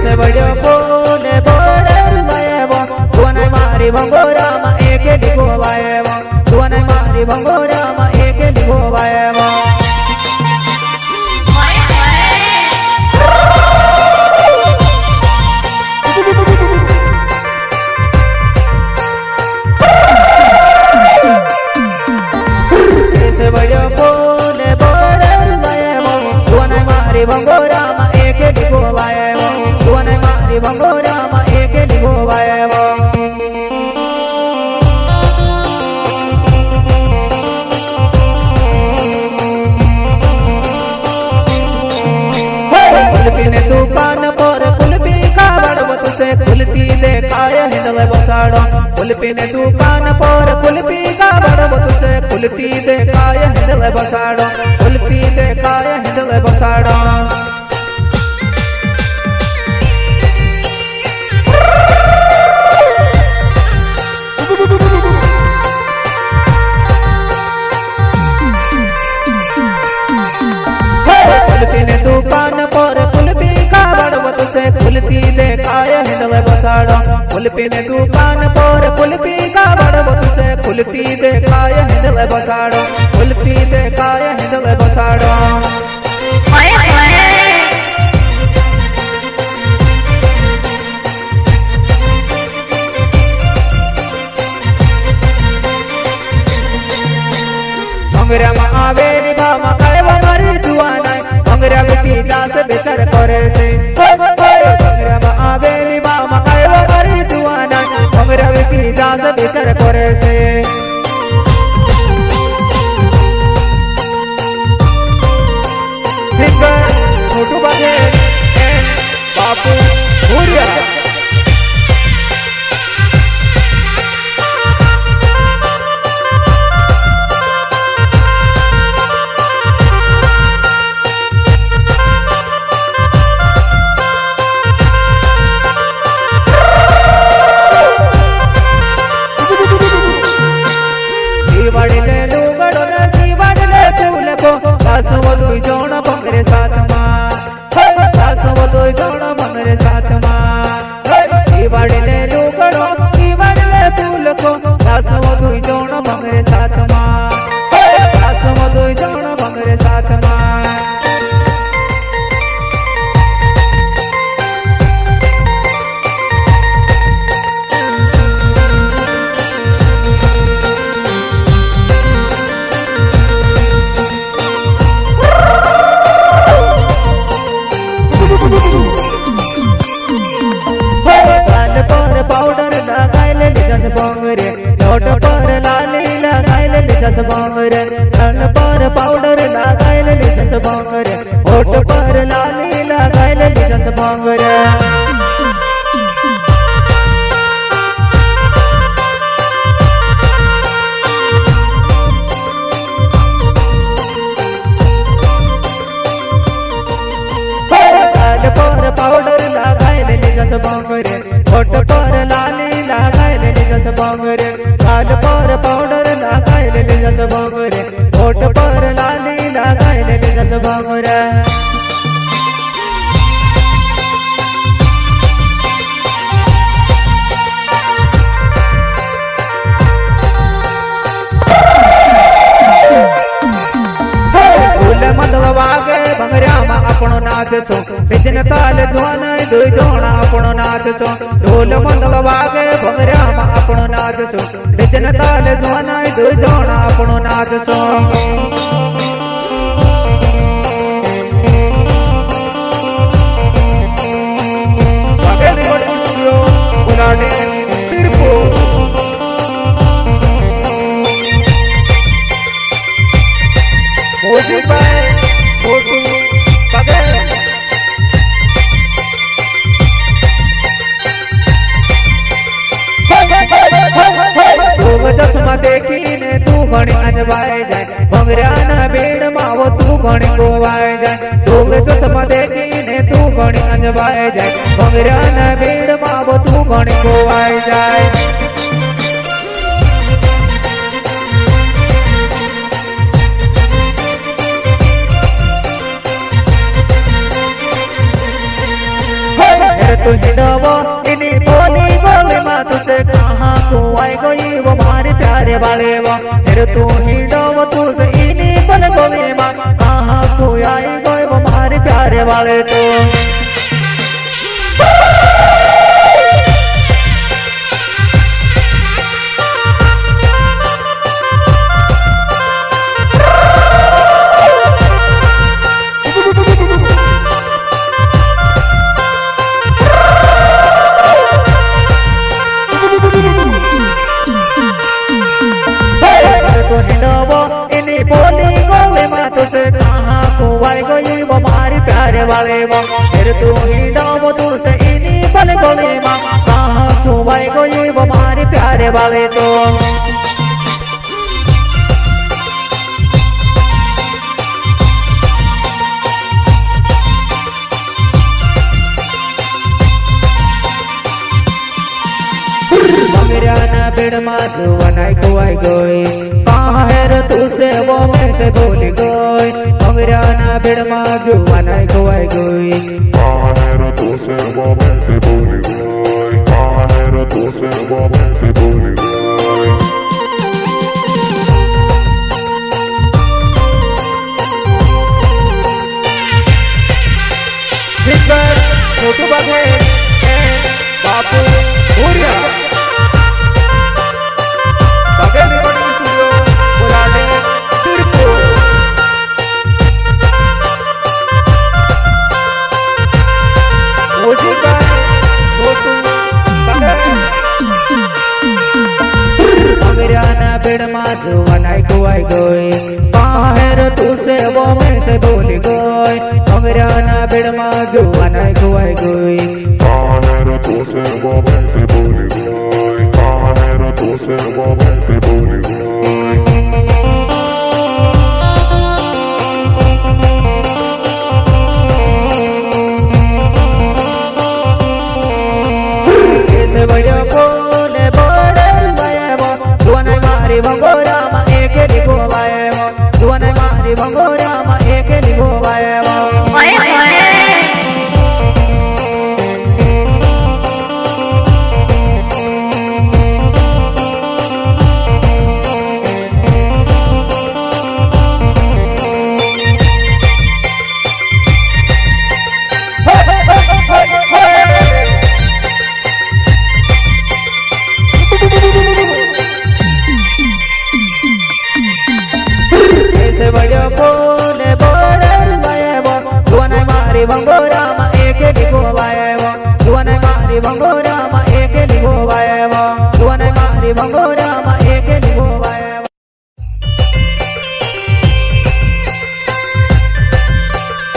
से बड़ो बोले बोले मायवा तू नहीं मारी भंगोरा मा एक लिखो वायवा तू नहीं मारी भंगोरा मा एक लिखो वायवा बड़ो बोले बोले मायवा तू नहीं मारी भंगोरा मा एक लिखो वायवा तू नहीं मारी भंगोरा मा एक लिखो वायवा कुल्फी ने दुकान पर कुल्फी का बड़बत से कुल्फी देखाया हिंदल बसाड़ो कुल्फी ने दुकान पर कुल्फी का बड़बत से कुल्फी देखाया हिंदल बसाड़ो कुल्फी देखाया हिंदल बसाड़ो कुल्फी ने दुकान पर कुल्फी का बड़बत से कुल्फी देखाया हिंदल बसाड़ो कुल्फी ने दुकान पर कुल्फी का बड़बत से कुल्फी देखाया हिंदल बसाड़ो कुल्फी देखाया हिंदल बसाड़ो मंगरा मा आवे रे बामा कायवा मारी जुआना मंगरा बेटी दास बेसर करे से मंगरा मा आवे रे बामा कायवा मारी जुआना मंगरा बेटी दास बेसर करे से सिंगर मोटू बागे एंड बापू भूरिया जीवाड़े लुगड़ो न जीवाड़े फूल को सासु वधु जोड़ मंगरे साथ मां सासु वधु जोड़ मंगरे साथ मां जीवाड़े लुगड़ो जीवाड़े फूल को सासु वधु जोड़ मंगरे साथ मां सासु वधु जोड़ मंगरे साथ मां पाउडर लगाइले जस बंगरे नोट पर लाली लगाइले जस बंगरे तन पर पाउडर लगाइले जस बंगरे होठ पर लाली लगाइले जस बंगरे पाउडर लगाइले जस बंगरे होठ पर लाली लगाइले जस बंगरे गाल पर पाउडर लगाइले जस बंगरे होठ पर लाली लगाइले जस बंगरे वागे भंगरिया मा अपनो नाच छो बिजन ताल ध्वन दुई जोड़ा अपनो नाच छो ढोल मंडल वागे भंगरिया मा अपनो नाच छो बिजन ताल ध्वन दुई जोड़ा अपनो नाच छो वागे रिकॉर्डिंग स्टूडियो बुलाडे तिरपुर मोजी बाय मोटू बागे तू चश्मा देखी ने तू घणी अजवाए जाए भंगरिया ना बेड़ मावो तू घणी गोवाए जाए तू चश्मा देखी ने तू घणी अजवाए जाए भंगरिया ना बेड़ मावो तू घणी गोवाए जाए तू हिंडवो इनी बोली गोली माँ तुझे कहाँ तू आई गई वो मारे प्यारे वाले वो फिर तू हिंडवो तुझे इनी बोल गोली माँ कहाँ तू आई गई वो मारे प्यारे वाले तो प्यारे वाले माँ फिर तू हिंडवो तुझे इनी बोल गोली माँ कहाँ तू आई गई वो मारे प्यारे वाले तो मंगराना बिड़ माधु वनाई को आई गई कहाँ है रे तुझसे वो मैं से भूल गई मंगराना बिड़ माधु वनाई को आई गई कहाँ है रे तुझसे वो मैं से भूल गई कहाँ है रे तुझसे वो मैं से भूल गई सिंगर छोटू बघेल बापू भूरिया बघेल रिकॉर्डिंग स्टूडियो बुलाने तिरपुर म्यूजिक बाय छोटू बघेल मंगराना बिड़ माधु वनाई को आई गई कहाँ है रे तुझसे वो मैं से भूल गई मंगराना बिड़ माधु वनाई को आई गई कहाँ है रे तुझसे वो मैं से भूल गई कहाँ है रे तुझसे वो मैं से भूल गई कैसे बड़े बोले बड़े भयवा दुआने मारी भंगोरा मा एक लिखो भयवा दुआने मारी भंगोरा मा एक लिखो भयवा भंगोरा मा एक लिखो भयवा दुआने मारी भंगोरा मा एक लिखो भयवा दुआने मारी भंगोरा